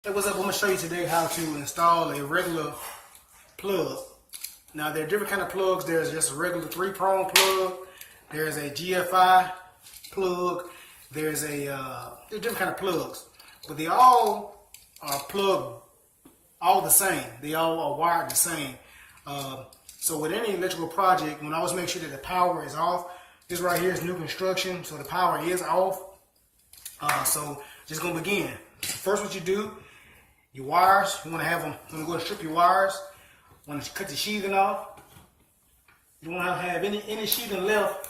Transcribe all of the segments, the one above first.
Hey, what's up? I'm going to show you today how to install a regular plug. Now, there are different kind of plugs. There's just a regular 3-prong plug. There's a GFI plug. There's different kind of plugs. But they all are plugged all the same. They all are wired the same. So with any electrical project, when I always make sure that the power is off. This right here is new construction, so the power is off. So just going to begin. First, what you do, your wires, you want to have them, when you go to strip your wires, want to cut the sheathing off. You don't want to have any sheathing left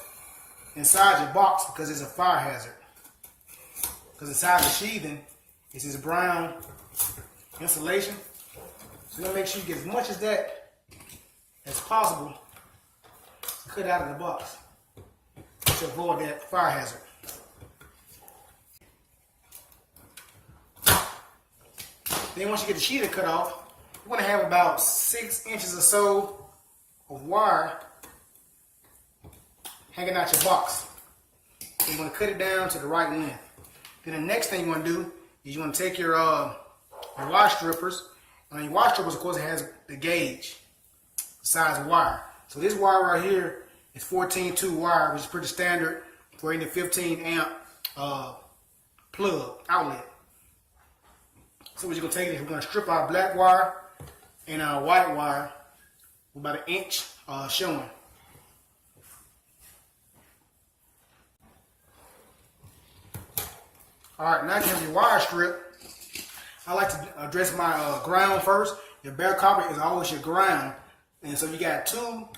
inside your box because it's a fire hazard. Because inside the sheathing is this brown insulation. So you want to make sure you get as much of that as possible to cut out of the box to avoid that fire hazard. Then once you get the sheathing cut off, you're going to have about 6 inches or so of wire hanging out your box. So you're going to cut it down to the right length. Then the next thing you want to do is you want to take your wire strippers. On your wire strippers, of course, it has the gauge, size of wire. So this wire right here is 14-2 wire, which is pretty standard for any 15 amp plug outlet. So what you're going to take is we're going to strip our black wire and our white wire with about 1 inch showing. Alright, now you have your wire strip. I like to address my ground first. Your bare copper is always your ground. And so you got 2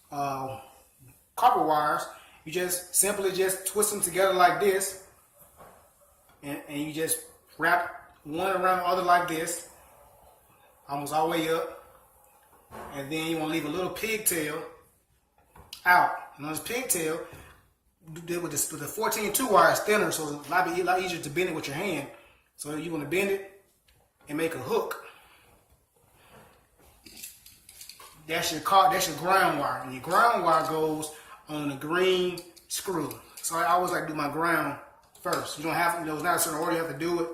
copper wires. You just simply twist them together like this. And you just wrap one around the other like this, almost all the way up, and then you want to leave a little pigtail out. And on this pigtail, with the 14-2 wire is thinner, so it's a lot easier to bend it with your hand. So you want to bend it and make a hook. That's your ground wire, and your ground wire goes on the green screw. So I always like to do my ground first. You don't have to, it's not a certain order you have to do it.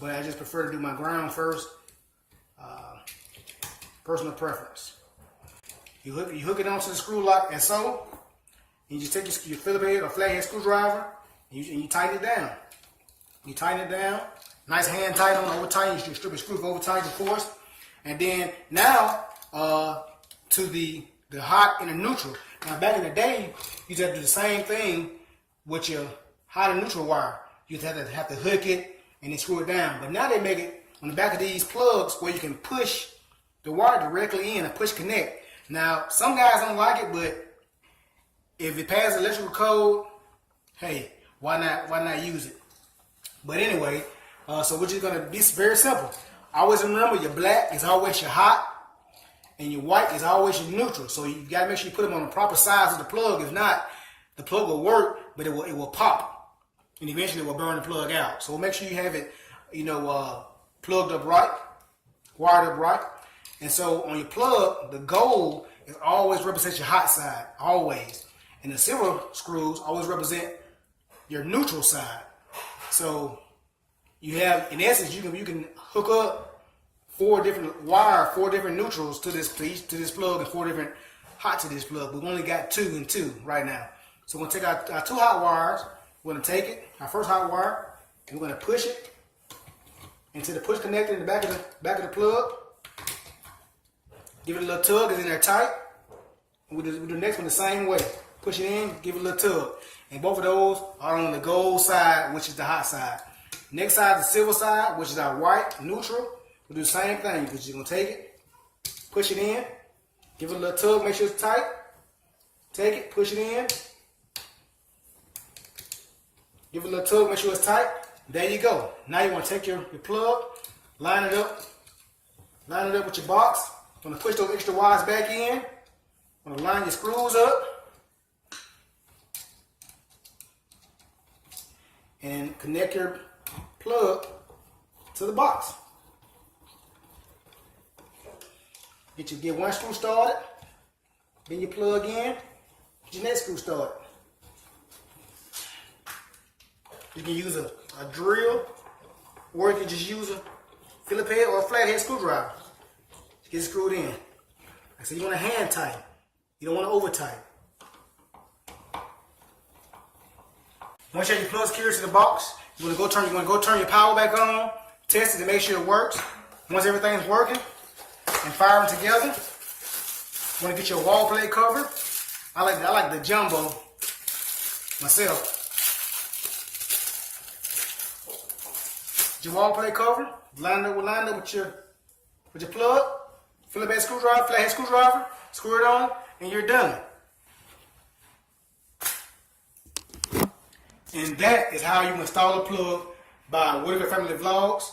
But I just prefer to do my ground first. Personal preference. You hook it onto the screw lock and so. And you just take your Phillips head or flathead screwdriver and you tighten it down. You tighten it down. Nice hand tight on, over tight. You strip your screw over tight, of course. And then now to the hot and the neutral. Now back in the day, you used to have to do the same thing with your hot and neutral wire. You used to have to hook it and then screw it down. But now they make it on the back of these plugs where you can push the wire directly in and push connect. Now, some guys don't like it, but if it passes electrical code, hey, why not use it? But anyway, so we're just gonna be very simple. Always remember your black is always your hot, and your white is always your neutral. So you gotta make sure you put them on the proper size of the plug. If not, the plug will work, but it will pop. And eventually it will burn the plug out. So make sure you have it, plugged up right, wired up right. And so on your plug, the gold is always represents your hot side, always. And the silver screws always represent your neutral side. So you have, in essence, you can hook up 4 different neutrals to this plug and 4 different hot to this plug. We've only got 2 and 2 right now. So we're going to take our 2 hot wires. We're going to take it, our first hot wire, and we're going to push it into the push connector in the back of the plug. Give it a little tug, it's in there tight. And we'll do the next one the same way. Push it in, give it a little tug. And both of those are on the gold side, which is the hot side. Next side is the silver side, which is our white, neutral. We'll do the same thing. You're just going to take it, push it in, give it a little tug, make sure it's tight. Take it, push it in. Give it a little tug, make sure it's tight. There you go. Now you want to take your plug, line it up with your box. You want to push those extra wires back in. You want to line your screws up. And connect your plug to the box. Get one screw started. Then you plug in. Get your next screw started. You can use a drill, or you can just use Phillips head or a flathead screwdriver. Get it screwed in. Like I said, you want to hand tighten. You don't want to over tighten. Once you have your plug secured to the box, you want to go turn your power back on, test it to make sure it works. Once everything's working, and fire them together. You want to get your wall plate cover. I like the jumbo myself. Get your wall plate cover, line up with your plug, Phillips head screwdriver, flathead screwdriver, screw it on, and you're done. And that is how you install a plug by Whitaker Family Vlogs.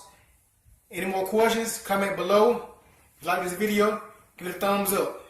Any more questions, comment below. If you like this video, give it a thumbs up.